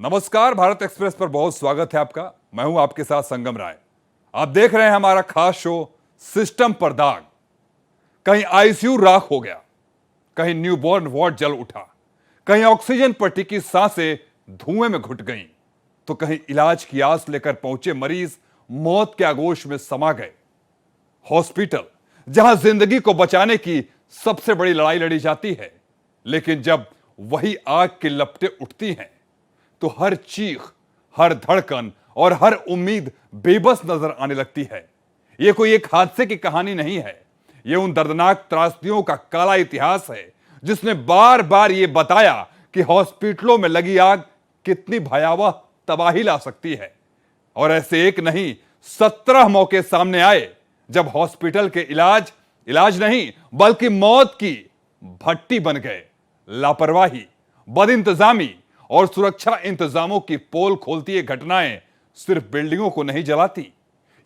नमस्कार, भारत एक्सप्रेस पर बहुत स्वागत है आपका। मैं हूं आपके साथ संगम राय। आप देख रहे हैं हमारा खास शो सिस्टम पर दाग। कहीं आईसीयू राख हो गया, कहीं न्यूबॉर्न वार्ड जल उठा, कहीं ऑक्सीजन पर टिकी सांसें धुएं में घुट गईं, तो कहीं इलाज की आस लेकर पहुंचे मरीज मौत के आगोश में समा गए। हॉस्पिटल, जहां जिंदगी को बचाने की सबसे बड़ी लड़ाई लड़ी जाती है, लेकिन जब वही आग की लपटें उठती हैं तो हर चीख, हर धड़कन और हर उम्मीद बेबस नजर आने लगती है। यह कोई एक हादसे की कहानी नहीं है, यह उन दर्दनाक त्रासदियों का काला इतिहास है जिसने बार बार यह बताया कि हॉस्पिटलों में लगी आग कितनी भयावह तबाही ला सकती है। और ऐसे एक नहीं 17 मौके सामने आए जब हॉस्पिटल के इलाज नहीं बल्कि मौत की भट्टी बन गए। लापरवाही, बदइंतजामी और सुरक्षा इंतजामों की पोल खोलती ये घटनाएं सिर्फ बिल्डिंगों को नहीं जलाती,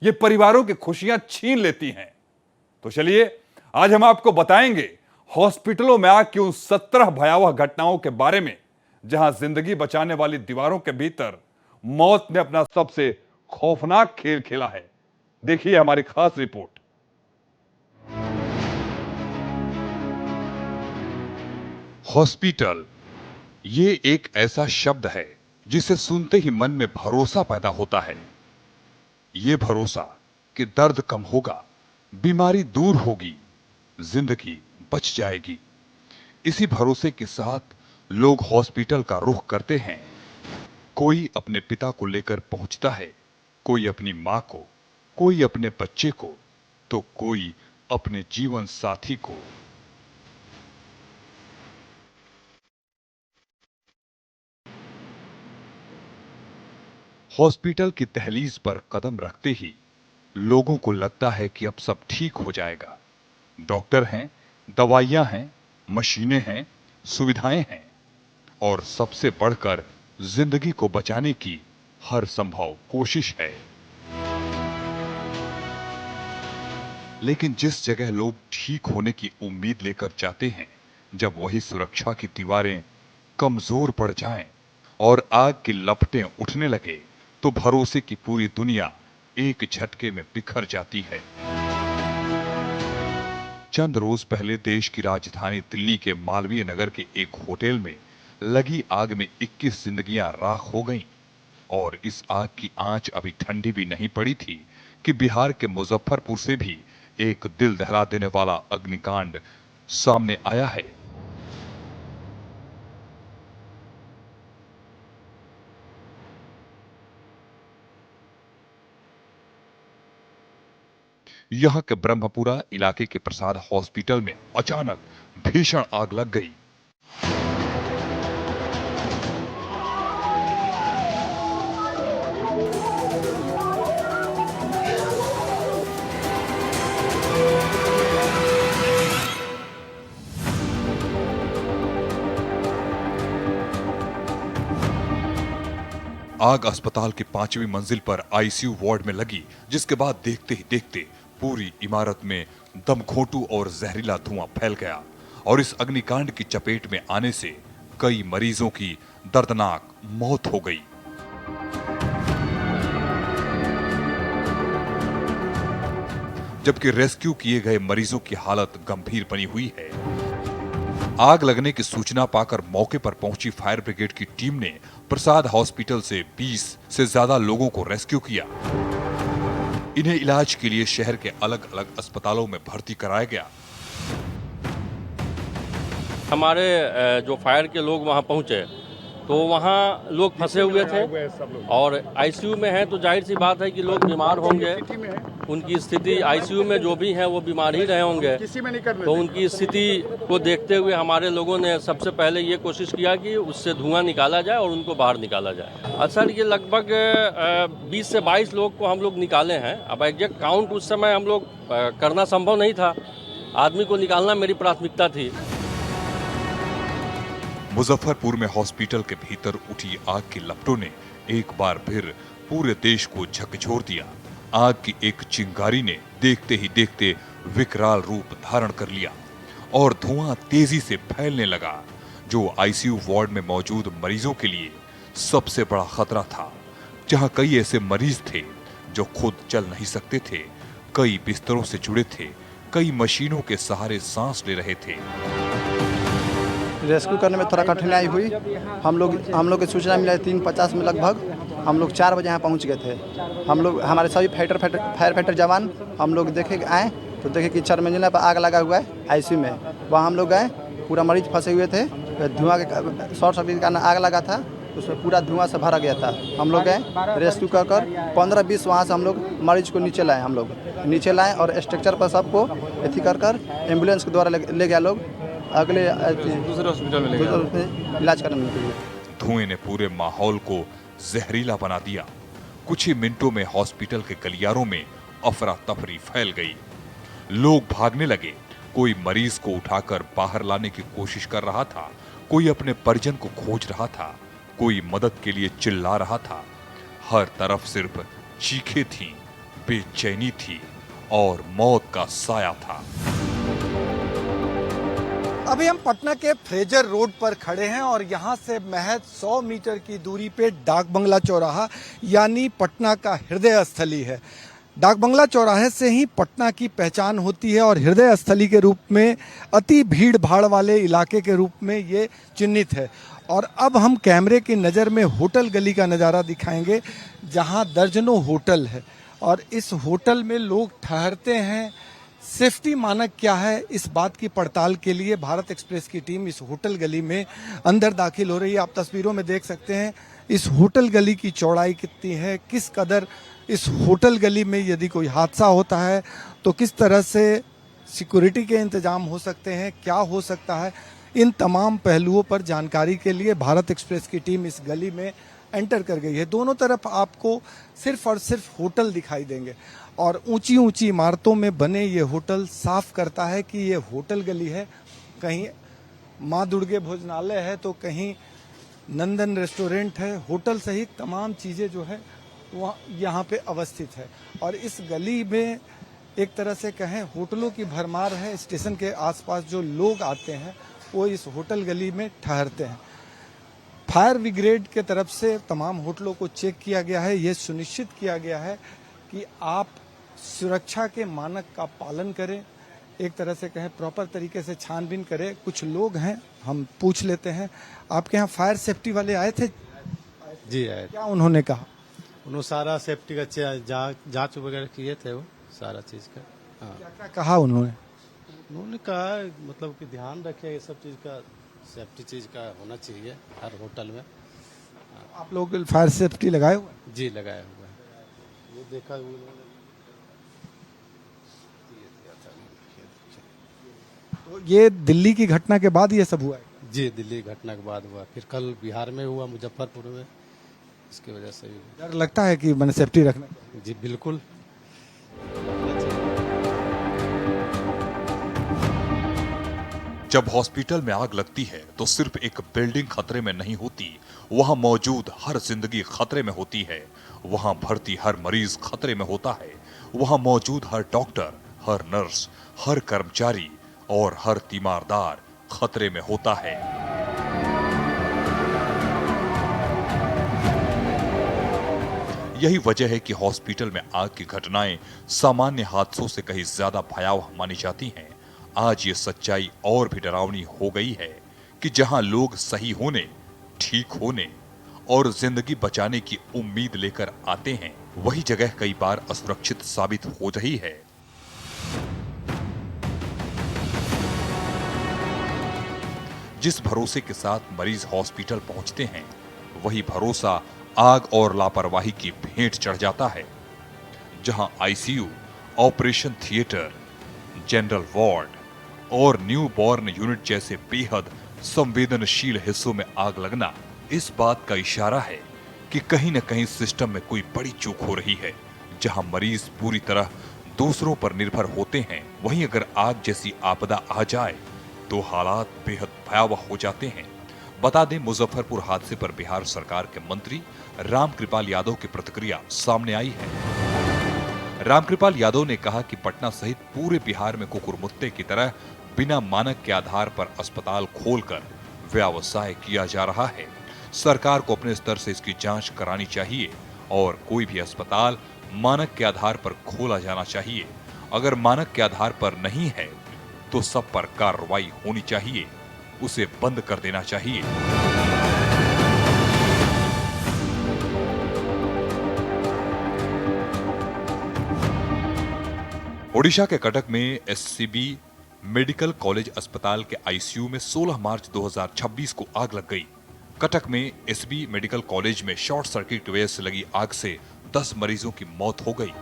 ये परिवारों की खुशियां छीन लेती हैं। तो चलिए आज हम आपको बताएंगे हॉस्पिटलों में आग की उन 17 भयावह घटनाओं के बारे में जहां जिंदगी बचाने वाली दीवारों के भीतर मौत ने अपना सबसे खौफनाक खेल खेला है। देखिए हमारी खास रिपोर्ट। हॉस्पिटल, ये एक ऐसा शब्द है जिसे सुनते ही मन में भरोसा पैदा होता है। ये भरोसा कि दर्द कम होगा, बीमारी दूर होगी, जिंदगी बच जाएगी। इसी भरोसे के साथ लोग हॉस्पिटल का रुख करते हैं। कोई अपने पिता को लेकर पहुंचता है, कोई अपनी मां को, कोई अपने बच्चे को, तो कोई अपने जीवन साथी को। हॉस्पिटल की दहलीज पर कदम रखते ही लोगों को लगता है कि अब सब ठीक हो जाएगा। डॉक्टर हैं, दवाइयां हैं, मशीनें हैं, सुविधाएं हैं और सबसे बढ़कर जिंदगी को बचाने की हर संभव कोशिश है। लेकिन जिस जगह लोग ठीक होने की उम्मीद लेकर जाते हैं, जब वही सुरक्षा की दीवारें कमजोर पड़ जाएं और आग की लपटें उठने लगे, तो भरोसे की पूरी दुनिया एक झटके में बिखर जाती है। चंद रोज पहले देश की राजधानी दिल्ली के मालवीय नगर के एक होटल में लगी आग में 21 जिंदगियां राख हो गईं और इस आग की आंच अभी ठंडी भी नहीं पड़ी थी कि बिहार के मुजफ्फरपुर से भी एक दिल दहला देने वाला अग्निकांड सामने आया है। यहां के ब्रह्मपुरा इलाके के प्रसाद हॉस्पिटल में अचानक भीषण आग लग गई। आग अस्पताल की 5वीं मंजिल पर आईसीयू वार्ड में लगी, जिसके बाद देखते ही देखते पूरी इमारत में दमघोंटू और जहरीला धुआं फैल गया और इस अग्निकांड की चपेट में आने से कई मरीजों की दर्दनाक मौत हो गई। जबकि रेस्क्यू किए गए मरीजों की हालत गंभीर बनी हुई है। आग लगने की सूचना पाकर मौके पर पहुंची फायर ब्रिगेड की टीम ने प्रसाद हॉस्पिटल से 20 से ज्यादा लोगों को रेस्क्यू किया। इन्हें इलाज के लिए शहर के अलग अलग अस्पतालों में भर्ती कराया गया। हमारे जो फायर के लोग वहां पहुंचे तो वहाँ लोग फंसे हुए थे और आईसीयू में हैं, तो जाहिर सी बात है कि लोग बीमार होंगे। उनकी स्थिति आईसीयू में जो भी हैं वो बीमार ही रहे होंगे, तो उनकी स्थिति को देखते हुए हमारे लोगों ने सबसे पहले ये कोशिश किया कि उससे धुआं निकाला जाए और उनको बाहर निकाला जाए। सर, ये लगभग 20 से 22 लोग को हम लोग निकाले हैं। अब एग्जैक्ट काउंट उस समय हम लोग करना संभव नहीं था, आदमी को निकालना मेरी प्राथमिकता थी। मुजफ्फरपुर में हॉस्पिटल के भीतर उठी आग की लपटों ने एक बार फिर पूरे देश को झकझोर दिया। आग की एक चिंगारी ने देखते ही देखते विकराल रूप धारण कर लिया और धुआं तेजी से फैलने लगा, जो आईसीयू वार्ड में मौजूद मरीजों के लिए सबसे बड़ा खतरा था, जहां कई ऐसे मरीज थे जो खुद चल नहीं सकते थे, कई बिस्तरों से जुड़े थे, कई मशीनों के सहारे सांस ले रहे थे। रेस्क्यू करने में थोड़ा कठिनाई हुई। हम लोग की सूचना मिला 3:50 में लगभग हम लोग 4 बजे यहाँ पहुँच गए थे। हम लोग हमारे सभी फायर फाइटर जवान हम लोग देखे आए तो देखे कि 4 मंजिला पर आग लगा हुआ है आईसीयू में। वहाँ हम लोग गए, पूरा मरीज फंसे हुए थे, धुआं के शॉर्ट सर्किट के कारण आग लगा था, उसमें पूरा धुआं से भरा गया था। हम लोग गए रेस्क्यू कर 15-20 वहाँ से हम लोग मरीज को नीचे लाए और स्ट्रक्चर पर सबको एथी कर एम्बुलेंस के द्वारा ले गया लोग अगले दूसरे हॉस्पिटल में ले गया इलाज करने के लिए। धुएं ने पूरे माहौल को जहरीला बना दिया। कुछ ही मिनटों में हॉस्पिटल के गलियारों में अफरा तफरी फैल गई। लोग भागने लगे, कोई मरीज को उठाकर बाहर लाने की कोशिश कर रहा था, कोई अपने परिजन को खोज रहा था, कोई मदद के लिए चिल्ला रहा था। हर तरफ सिर्फ चीखें थीं, बेचैनी थी और मौत का साया था। अभी हम पटना के फ्रेजर रोड पर खड़े हैं और यहाँ से महज 100 मीटर की दूरी पे डाक बंगला चौराहा यानी पटना का हृदय स्थली है। डाक बंगला चौराहे से ही पटना की पहचान होती है और हृदय स्थली के रूप में, अति भीड़ भाड़ वाले इलाके के रूप में ये चिन्हित है। और अब हम कैमरे की नज़र में होटल गली का नज़ारा दिखाएंगे, जहाँ दर्जनों होटल है और इस होटल में लोग ठहरते हैं। सेफ्टी मानक क्या है, इस बात की पड़ताल के लिए भारत एक्सप्रेस की टीम इस होटल गली में अंदर दाखिल हो रही है। आप तस्वीरों में देख सकते हैं इस होटल गली की चौड़ाई कितनी है, किस कदर इस होटल गली में यदि कोई हादसा होता है तो किस तरह से सिक्योरिटी के इंतजाम हो सकते हैं, क्या हो सकता है। इन तमाम पहलुओं पर जानकारी के लिए भारत एक्सप्रेस की टीम इस गली में एंटर कर गई है। दोनों तरफ आपको सिर्फ और सिर्फ होटल दिखाई देंगे और ऊंची ऊंची इमारतों में बने ये होटल साफ करता है कि ये होटल गली है। कहीं माँ दुर्गे भोजनालय है तो कहीं नंदन रेस्टोरेंट है। होटल सहित तमाम चीज़ें जो है वहाँ यहाँ पे अवस्थित है और इस गली में एक तरह से कहें होटलों की भरमार है। स्टेशन के आसपास जो लोग आते हैं वो इस होटल गली में ठहरते हैं। फायर ब्रिगेड के तरफ से तमाम होटलों को चेक किया गया है। ये सुनिश्चित किया गया है कि आप सुरक्षा के मानक का पालन करें, एक तरह से कहें प्रॉपर तरीके से छानबीन करें। कुछ लोग हैं, हम पूछ लेते हैं। आपके यहाँ फायर सेफ्टी वाले आए थे? जी आए। क्या उन्होंने कहा? उन्होंने सारा सेफ्टी का जांच वगैरह किए थे, वो सारा चीज़ का। हाँ, क्या क्या कहा उन्होंने? उन्होंने कहा मतलब कि ध्यान रखें, ये सब चीज़ का सेफ्टी चीज़ का होना चाहिए हर होटल में। आप लोग फायर सेफ्टी लगाए हुए हैं? जी लगाया हुआ है। ये देखा उन्होंने। तो ये दिल्ली की घटना के बाद ये सब हुआ है? जी दिल्ली घटना के बाद हुआ, फिर कल बिहार में हुआ, मुजफ्फरपुर में, इसकी वजह से भी डर लगता है कि मैंने सेफ्टी रखना चाहिए। जी बिल्कुल। जब हॉस्पिटल में आग लगती है तो सिर्फ एक बिल्डिंग खतरे में नहीं होती, वहां मौजूद हर जिंदगी खतरे में होती है। वहां भर्ती हर मरीज खतरे में होता है। वहां मौजूद हर डॉक्टर, हर नर्स, हर कर्मचारी और हर तीमारदार खतरे में होता है। यही वजह है कि हॉस्पिटल में आग की घटनाएं सामान्य हादसों से कहीं ज्यादा भयावह मानी जाती हैं। आज ये सच्चाई और भी डरावनी हो गई है कि जहां लोग सही होने, ठीक होने और जिंदगी बचाने की उम्मीद लेकर आते हैं, वही जगह कई बार असुरक्षित साबित हो रही है। जिस भरोसे के साथ मरीज हॉस्पिटल पहुंचते हैं, वही भरोसा आग और लापरवाही की भेंट चढ़ जाता है। जहां ICU, operation theatre, general ward और न्यू बॉर्न यूनिट जैसे बेहद संवेदनशील हिस्सों में आग लगना इस बात का इशारा है कि कहीं न कहीं सिस्टम में कोई बड़ी चूक हो रही है। जहां मरीज पूरी तरह दूसरों पर निर्भर होते हैं, वहीं अगर आग जैसी आपदा आ जाए तो हालात बेहद भयावह हो जाते हैं। बता दें, मुजफ्फरपुर हादसे पर बिहार सरकार के मंत्री रामकृपाल यादव की प्रतिक्रिया सामने आई है। रामकृपाल यादव ने कहा कि पटना सहित पूरे बिहार में कुकुरमुत्ते की तरह बिना मानक के आधार पर अस्पताल खोलकर व्यवसाय किया जा रहा है। सरकार को अपने स्तर से इसकी जांच करानी चाहिए और कोई भी अस्पताल मानक के आधार पर खोला जाना चाहिए। अगर मानक के आधार पर नहीं है तो सब पर कार्रवाई होनी चाहिए, उसे बंद कर देना चाहिए। ओडिशा के कटक में एससीबी मेडिकल कॉलेज अस्पताल के आईसीयू में 16 मार्च 2026 को आग लग गई। कटक में एसबी मेडिकल कॉलेज में शॉर्ट सर्किट की वजह से लगी आग से 10 मरीजों की मौत हो गई।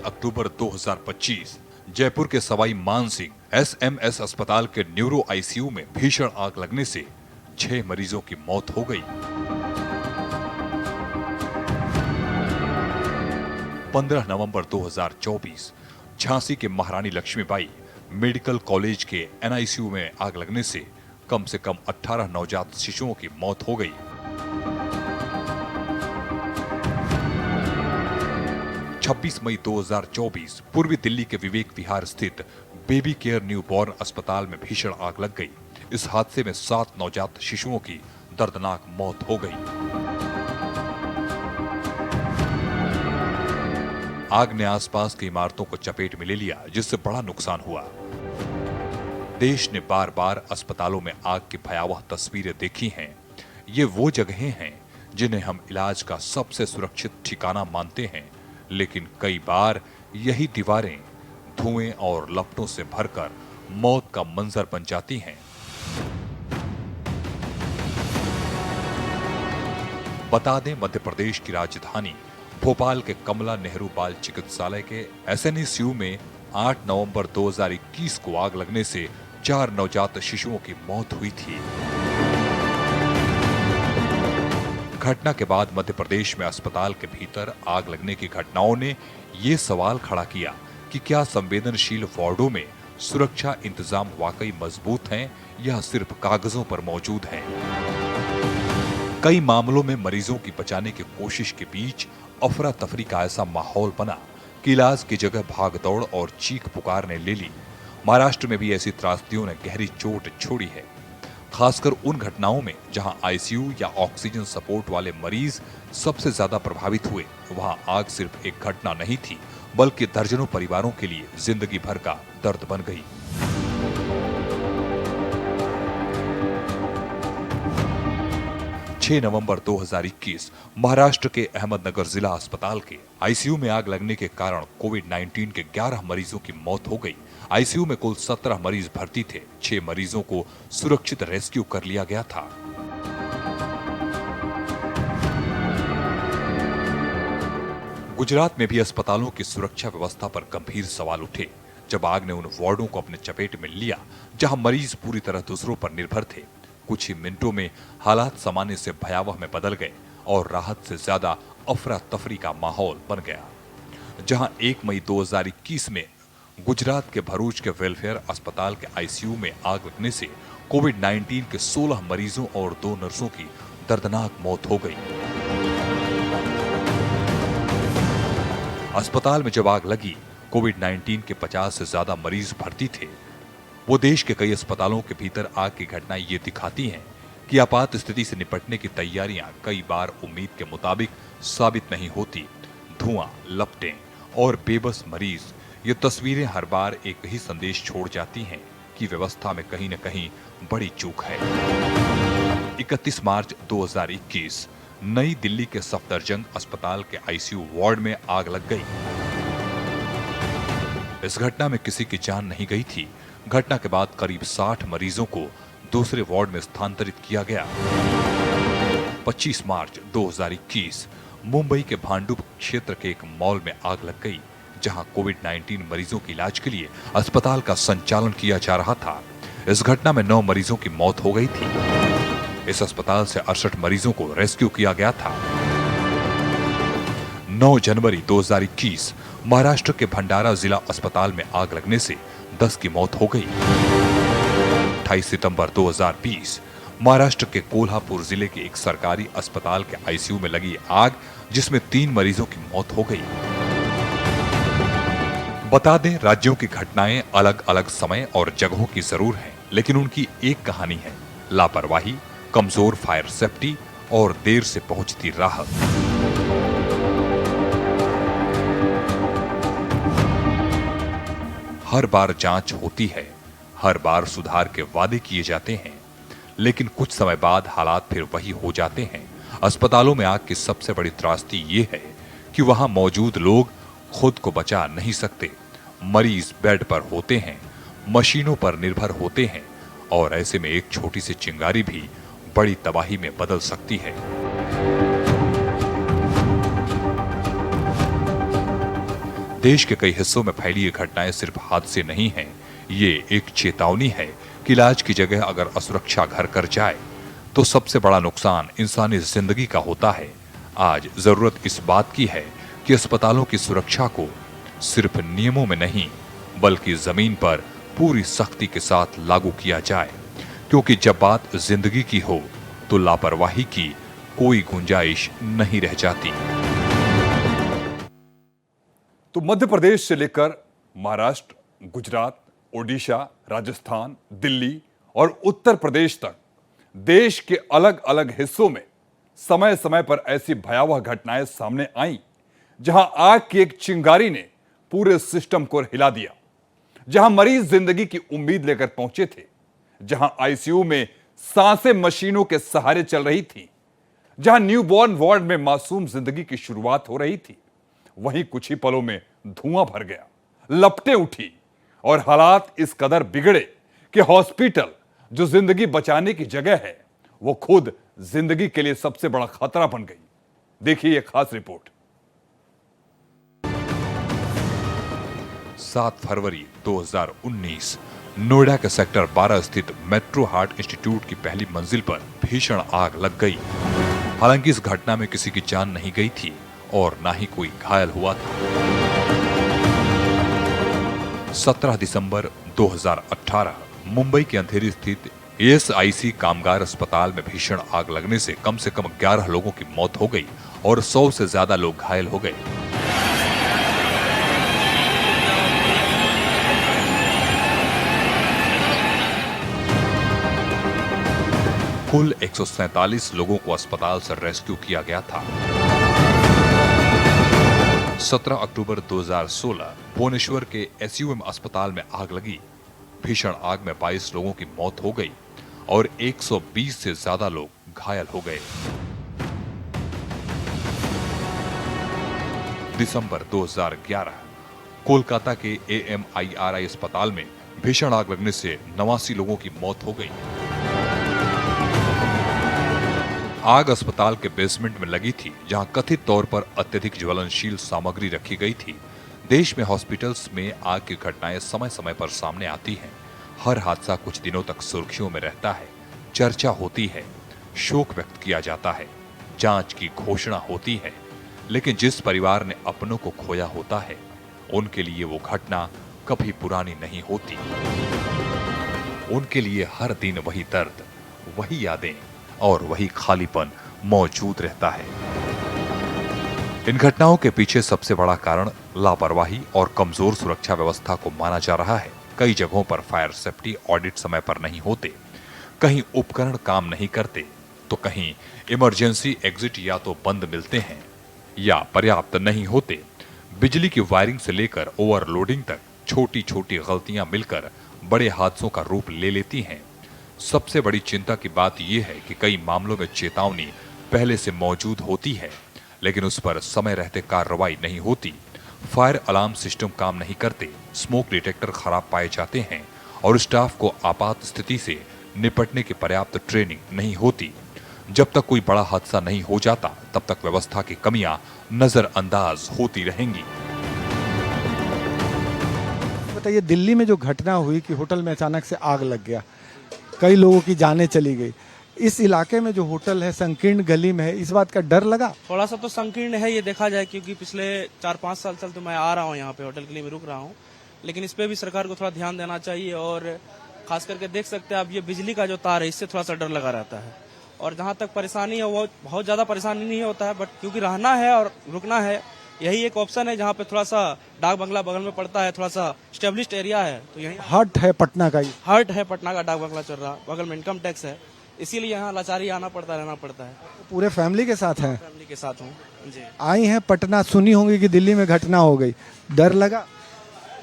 अक्टूबर 2025 जयपुर के सवाई मानसिंह एसएमएस अस्पताल के न्यूरो आईसीयू में भीषण आग लगने से 6 मरीजों की मौत हो गई। 15 नवंबर 2024 झांसी के महारानी लक्ष्मीबाई मेडिकल कॉलेज के एनआईसीयू में आग लगने से कम 18 नवजात शिशुओं की मौत हो गई। 26 मई 2024 पूर्वी दिल्ली के विवेक विहार स्थित बेबी केयर न्यूबॉर्न अस्पताल में भीषण आग लग गई। इस हादसे में 7 नवजात शिशुओं की दर्दनाक मौत हो गई। आग ने आसपास की इमारतों को चपेट में ले लिया, जिससे बड़ा नुकसान हुआ। देश ने बार-बार अस्पतालों में आग की भयावह तस्वीरें देखी हैं। ये वो जगहें हैं जिन्हें हम इलाज का सबसे सुरक्षित ठिकाना मानते हैं, लेकिन कई बार यही दीवारें धुएं और लपटों से भरकर मौत का मंजर बन जाती हैं। बता दें, मध्य प्रदेश की राजधानी भोपाल के कमला नेहरू बाल चिकित्सालय के एसएनएसयू में 8 नवंबर 2021 को आग लगने से 4 नवजात शिशुओं की मौत हुई थी। घटना के बाद मध्य प्रदेश में अस्पताल के भीतर आग लगने की घटनाओं ने ये सवाल खड़ा किया कि क्या संवेदनशील वार्डों में सुरक्षा इंतजाम वाकई मजबूत हैं या सिर्फ कागजों पर मौजूद हैं। कई मामलों में मरीजों की बचाने की कोशिश के बीच अफरा तफरी का ऐसा माहौल बना कि इलाज की जगह भागदौड़ और चीख पुकार ने ले ली। महाराष्ट्र में भी ऐसी त्रासदियों ने गहरी चोट छोड़ी है, खासकर उन घटनाओं में जहां आईसीयू या ऑक्सीजन सपोर्ट वाले मरीज सबसे ज्यादा प्रभावित हुए। वहां आग सिर्फ एक घटना नहीं थी, बल्कि दर्जनों परिवारों के लिए जिंदगी भर का दर्द बन गई। नवंबर 2021 महाराष्ट्र के अहमदनगर जिला अस्पताल के आईसीयू में आग लगने के कारण कोविड-19 के 11 मरीजों की मौत हो गई। आईसीयू में कुल 17 मरीज भर्ती थे। 6 मरीजों को सुरक्षित रेस्क्यू कर लिया गया था। गुजरात में भी अस्पतालों की सुरक्षा व्यवस्था पर गंभीर सवाल उठे जब आग ने उन वार्डों को अपने चपेट में लिया जहां मरीज पूरी तरह दूसरों पर निर्भर थे। कुछ ही मिनटों में हालात सामान्य से भयावह में बदल गए और राहत से ज्यादा अफरा तफरी का माहौल बन गया। जहां 1 मई 2021 में गुजरात के भरूच के वेलफेयर अस्पताल के आईसीयू में आग लगने से कोविड-19 के 16 मरीजों और 2 नर्सों की दर्दनाक मौत हो गई। अस्पताल में जब आग लगी, कोविड-19 के 50 से ज्यादा मरीज भर्ती थे। वो देश के कई अस्पतालों के भीतर आग की घटनाएं ये दिखाती हैं कि आपात स्थिति से निपटने की तैयारियां कई बार उम्मीद के मुताबिक साबित नहीं होती। धुआं, लपटें और बेबस मरीज, ये तस्वीरें हर बार एक ही संदेश छोड़ जाती हैं कि व्यवस्था में कहीं न कहीं बड़ी चूक है। 31 मार्च 2021 नई दिल्ली के सफदरजंग अस्पताल के आईसीयू वार्ड में आग लग गई। इस घटना में किसी की जान नहीं गई थी। घटना के बाद करीब 60 मरीजों को दूसरे वार्ड में स्थानांतरित किया गया। 25 मार्च 2021 मुंबई के भांडुप क्षेत्र के एक मॉल में आग लग गई, जहां कोविड-19 मरीजों के इलाज के लिए अस्पताल का संचालन किया जा रहा था। इस घटना में 9 मरीजों की मौत हो गई थी। इस अस्पताल से 68 मरीजों को रेस्क्यू किया गया था। 9 जनवरी 2021 महाराष्ट्र के भंडारा जिला अस्पताल में आग लगने से 10 की मौत हो गई। 28 सितंबर 2020 महाराष्ट्र के कोल्हापुर जिले के एक सरकारी अस्पताल के आईसीयू में लगी आग, जिसमें 3 मरीजों की मौत हो गई। बता दें, राज्यों की घटनाएं अलग अलग समय और जगहों की जरूर हैं, लेकिन उनकी एक कहानी है, लापरवाही, कमजोर फायर सेफ्टी और देर से पहुंचती राहत। हर बार जांच होती है, हर बार सुधार के वादे किए जाते हैं, लेकिन कुछ समय बाद हालात फिर वही हो जाते हैं। अस्पतालों में आग की सबसे बड़ी त्रासदी ये है कि वहां मौजूद लोग खुद को बचा नहीं सकते। मरीज बेड पर होते हैं, मशीनों पर निर्भर होते हैं और ऐसे में एक छोटी सी चिंगारी भी बड़ी तबाही में बदल सकती है। देश के कई हिस्सों में फैली ये घटनाएं सिर्फ हादसे नहीं हैं, ये एक चेतावनी है कि इलाज की जगह अगर असुरक्षा घर कर जाए तो सबसे बड़ा नुकसान इंसानी जिंदगी का होता है। आज जरूरत इस बात की है कि अस्पतालों की सुरक्षा को सिर्फ नियमों में नहीं बल्कि जमीन पर पूरी सख्ती के साथ लागू किया जाए, क्योंकि जब बात जिंदगी की हो तो लापरवाही की कोई गुंजाइश नहीं रह जाती। तो मध्य प्रदेश से लेकर महाराष्ट्र, गुजरात, ओडिशा, राजस्थान, दिल्ली और उत्तर प्रदेश तक देश के अलग अलग हिस्सों में समय समय पर ऐसी भयावह घटनाएं सामने आईं, जहां आग की एक चिंगारी ने पूरे सिस्टम को हिला दिया, जहां मरीज जिंदगी की उम्मीद लेकर पहुंचे थे, जहां आईसीयू में सांसें मशीनों के सहारे चल रही थी, जहां न्यूबॉर्न वार्ड में मासूम जिंदगी की शुरुआत हो रही थी, वहीं कुछ ही पलों में धुआं भर गया, लपटें उठी और हालात इस कदर बिगड़े कि हॉस्पिटल जो जिंदगी बचाने की जगह है, वो खुद जिंदगी के लिए सबसे बड़ा खतरा बन गई। देखिए ये खास रिपोर्ट। 7 फरवरी 2019 नोएडा के सेक्टर 12 स्थित मेट्रो हार्ट इंस्टीट्यूट की पहली मंजिल पर भीषण आग लग गई। हालांकि इस घटना में किसी की जान नहीं गई थी और ना ही कोई घायल हुआ था। 17 दिसंबर 2018 मुंबई के अंधेरी स्थित एएसआईसी कामगार अस्पताल में भीषण आग लगने से कम 11 लोगों की मौत हो गई और 100 से ज्यादा लोग घायल हो गए। कुल 147 लोगों को अस्पताल से रेस्क्यू किया गया था। 17 अक्टूबर 2016 भुवनेश्वर के एसयूएम अस्पताल में आग लगी। भीषण आग में 22 लोगों की मौत हो गई और 120 से ज्यादा लोग घायल हो गए। दिसंबर 2011 कोलकाता के एएमआईआरआई अस्पताल में भीषण आग लगने से 89 लोगों की मौत हो गई। आग अस्पताल के बेसमेंट में लगी थी, जहां कथित तौर पर अत्यधिक ज्वलनशील सामग्री रखी गई थी। देश में हॉस्पिटल्स में आग की घटनाएं समय समय पर सामने आती हैं। हर हादसा कुछ दिनों तक सुर्खियों में रहता है, चर्चा होती है, शोक व्यक्त किया जाता है, जांच की घोषणा होती है, लेकिन जिस परिवार ने अपनों को खोया होता है, उनके लिए वो घटना कभी पुरानी नहीं होती। उनके लिए हर दिन वही दर्द, वही यादें और वही खालीपन मौजूद रहता है। इन घटनाओं के पीछे सबसे बड़ा कारण लापरवाही और कमजोर सुरक्षा व्यवस्था को माना जा रहा है। कई जगहों पर फायर सेफ्टी ऑडिट समय पर नहीं होते, कहीं उपकरण काम नहीं करते, तो कहीं इमरजेंसी एग्जिट या तो बंद मिलते हैं या पर्याप्त नहीं होते। बिजली की वायरिंग से लेकर ओवरलोडिंग तक छोटी छोटी गलतियां मिलकर बड़े हादसों का रूप ले लेती हैं। सबसे बड़ी चिंता की बात यह है कि कई मामलों में चेतावनी पहले से मौजूद होती है, लेकिन उस पर समय रहते कार्रवाई नहीं होती। फायर अलार्म सिस्टम काम नहीं करते, स्मोक डिटेक्टर खराब पाए जाते हैं और स्टाफ को आपात स्थिति से निपटने की पर्याप्त ट्रेनिंग नहीं होती। जब तक कोई बड़ा हादसा नहीं हो जाता, तब तक व्यवस्था की कमियां नजरअंदाज होती रहेंगी। बताइए, दिल्ली में जो घटना हुई कि होटल में अचानक से आग लग गया, कई लोगों की जानें चली गई, इस इलाके में जो होटल है संकीर्ण गली में है, इस बात का डर लगा? थोड़ा सा तो संकीर्ण है ये देखा जाए, क्योंकि पिछले 4-5 साल तो मैं आ रहा हूँ यहाँ पे, होटल के लिए मैं रुक रहा हूँ, लेकिन इस पे भी सरकार को थोड़ा ध्यान देना चाहिए। और खास करके देख सकते हैं आप, ये बिजली का जो तार है, इससे थोड़ा सा डर लगा रहता है। और जहाँ तक परेशानी है, वो बहुत ज्यादा परेशानी नहीं होता है, बट क्योंकि रहना है और रुकना है यही एक ऑप्शन है जहाँ पे थोड़ा सा डाक बंगला बगल में पड़ता है, थोड़ा सा स्टेब्लिश्ड एरिया है, तो यही हट है पटना का ये। हर्ट है पटना का डाक बंगला चल रहा, बगल में इनकम टैक्स है, इसीलिए यहाँ लाचारी आना पड़ता, रहना पड़ता है। पूरे फैमिली के साथ हैं, फैमिली के साथ हूँ जी। आई हैं पटना, सुनी होंगी कि दिल्ली में घटना हो गई, डर लगा?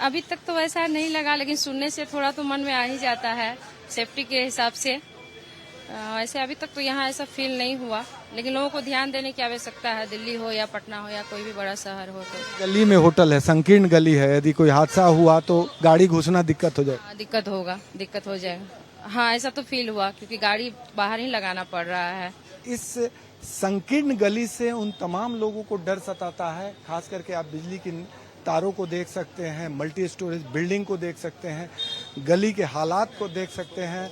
अभी तक तो वैसा नहीं लगा, लेकिन सुनने से थोड़ा तो मन में आ ही जाता है सेफ्टी के हिसाब से। वैसे अभी तक तो यहाँ ऐसा फील नहीं हुआ, लेकिन लोगों को ध्यान देने की आवश्यकता है, दिल्ली हो या पटना हो या कोई भी बड़ा शहर हो तो। गली में होटल है, संकीर्ण गली है, यदि कोई हादसा हुआ तो गाड़ी घुसना दिक्कत हो जाए। दिक्कत होगा, दिक्कत हो जाएगा। हाँ, ऐसा तो फील हुआ, क्योंकि गाड़ी बाहर ही लगाना पड़ रहा है। इस संकीर्ण गली से उन तमाम लोगों को डर सताता है, खास करके आप बिजली की तारों को देख सकते हैं, मल्टी स्टोरेज बिल्डिंग को देख सकते हैं, गली के हालात को देख सकते हैं,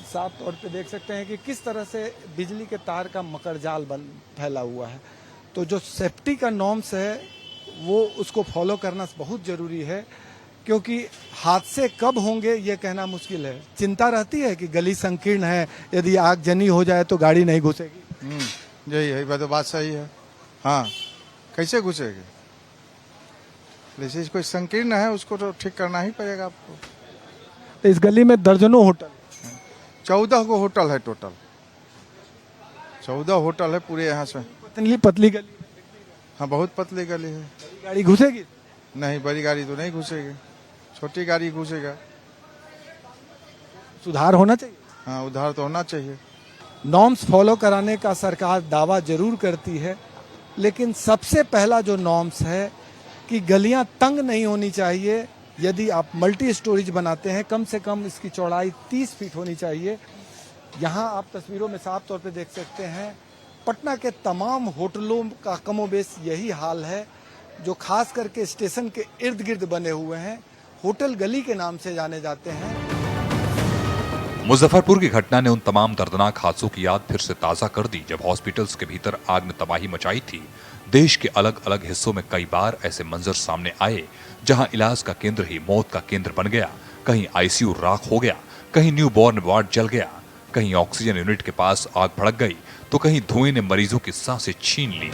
साफ तौर पे देख सकते हैं कि किस तरह से बिजली के तार का मकड़जाल फैला हुआ है। तो जो सेफ्टी का नॉर्म्स है वो उसको फॉलो करना बहुत ज़रूरी है, क्योंकि हादसे कब होंगे ये कहना मुश्किल है। चिंता रहती है कि गली संकीर्ण है, यदि आगजनी हो जाए तो गाड़ी नहीं घुसेगी। यही है, तो बात सही है। हाँ, कैसे घुसेगी? जैसे कोई संकीर्ण है उसको तो ठीक करना ही पड़ेगा आपको। तो इस गली में दर्जनों होटल, 14 को होटल है टोटल, 14 होटल है पूरे यहाँ से। पतली पतली गली। हाँ, बहुत पतली गली है। गाड़ी घुसेगी? नहीं, बड़ी गाड़ी तो नहीं घुसेगी, छोटी गाड़ी घुसेगा। सुधार होना चाहिए। हाँ, उधार तो होना चाहिए। नॉर्म्स फॉलो कराने का सरकार दावा जरूर करती है, लेकिन सबसे पहला जो नॉर्म्स है कि गलियां तंग नहीं होनी चाहिए। यदि आप मल्टी स्टोरेज बनाते हैं, कम से कम इसकी चौड़ाई 30 फीट होनी चाहिए। यहाँ आप तस्वीरों में साफ तौर पे देख सकते हैं, पटना के तमाम होटलों का कमोबेश यही हाल है, जो खास करके स्टेशन के इर्द गिर्द बने हुए हैं, होटल गली के नाम से जाने जाते हैं। मुजफ्फरपुर की घटना ने उन तमाम दर्दनाक हादसों की याद फिर से ताजा कर दी जब हॉस्पिटल्स के भीतर आग ने तबाही मचाई थी। देश के अलग अलग हिस्सों में कई बार ऐसे मंजर सामने आए जहां इलाज का केंद्र ही मौत का केंद्र बन गया। कहीं आईसीयू राख हो गया, कहीं न्यू बॉर्न वार्ड जल गया, कहीं ऑक्सीजन यूनिट के पास आग भड़क गई, तो कहीं धुएं ने मरीजों की सांसें छीन ली।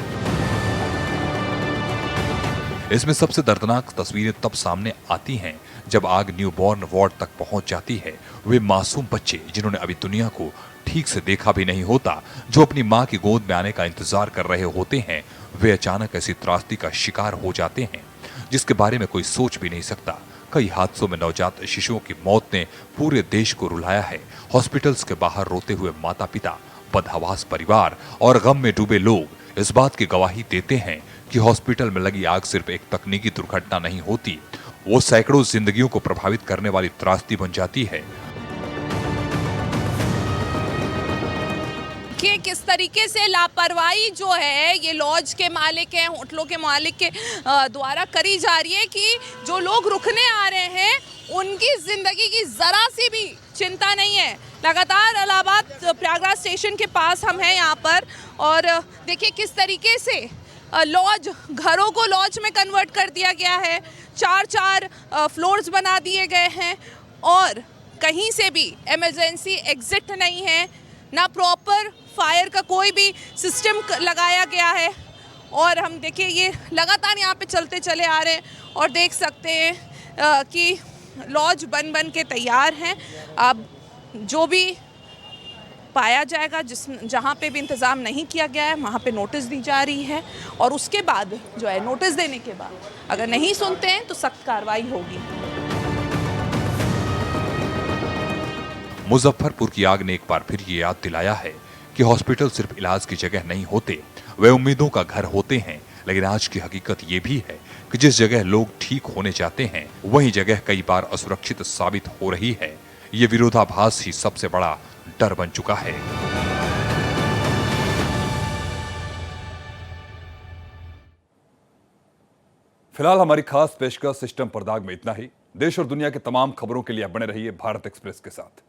इसमें सबसे दर्दनाक तस्वीरें तब सामने आती हैं जब आग न्यू बॉर्न वार्ड तक पहुंच जाती है। वे मासूम बच्चे जिन्होंने अभी दुनिया को ठीक से देखा भी नहीं होता, जो अपनी मां की गोद में आने का इंतजार कर रहे होते हैं, वे अचानक ऐसी त्रासदी का शिकार हो जाते हैं जिसके बारे में कोई सोच भी नहीं सकता। कई हादसों में नवजात शिशुओं की मौत ने पूरे देश को रुलाया है। हॉस्पिटल्स के बाहर रोते हुए माता पिता, बदहवास परिवार और गम में डूबे लोग इस बात की गवाही देते हैं कि हॉस्पिटल में लगी आग सिर्फ एक तकनीकी दुर्घटना नहीं होती, वो सैकड़ों जिंदगियों को प्रभावित करने वाली त्रासदी बन जाती है। कि किस तरीके से लापरवाही जो है ये लॉज के मालिक हैं, होटलों के मालिक के द्वारा करी जा रही है कि जो लोग रुकने आ रहे हैं उनकी ज़िंदगी की ज़रा सी भी चिंता नहीं है। लगातार इलाहाबाद प्रयागराज स्टेशन के पास हम हैं यहाँ पर, और देखिए किस तरीके से लॉज, घरों को लॉज में कन्वर्ट कर दिया गया है। 4-4 फ्लोर्स बना दिए गए हैं और कहीं से भी इमरजेंसी एग्जिट नहीं है, ना प्रॉपर फायर का कोई भी सिस्टम लगाया गया है। और हम देखिए ये लगातार यहाँ पे चलते चले आ रहे हैं और देख सकते हैं कि लॉज बन के तैयार हैं। अब जो भी पाया जाएगा, जहाँ पे भी इंतज़ाम नहीं किया गया है वहाँ पे नोटिस दी जा रही है, और उसके बाद जो है नोटिस देने के बाद अगर नहीं सुनते हैं तो सख्त कार्रवाई होगी। मुजफ्फरपुर की आग ने एक बार फिर ये याद दिलाया है कि हॉस्पिटल सिर्फ इलाज की जगह नहीं होते, वे उम्मीदों का घर होते हैं। लेकिन आज की हकीकत ये भी है कि जिस जगह लोग ठीक होने जाते हैं वही जगह कई बार असुरक्षित साबित हो रही है। ये विरोधाभास ही सबसे बड़ा डर बन चुका है। फिलहाल हमारी खास पेशकश सिस्टम पर दाग में इतना ही। देश और दुनिया के तमाम खबरों के लिए बने रहिए भारत एक्सप्रेस के साथ।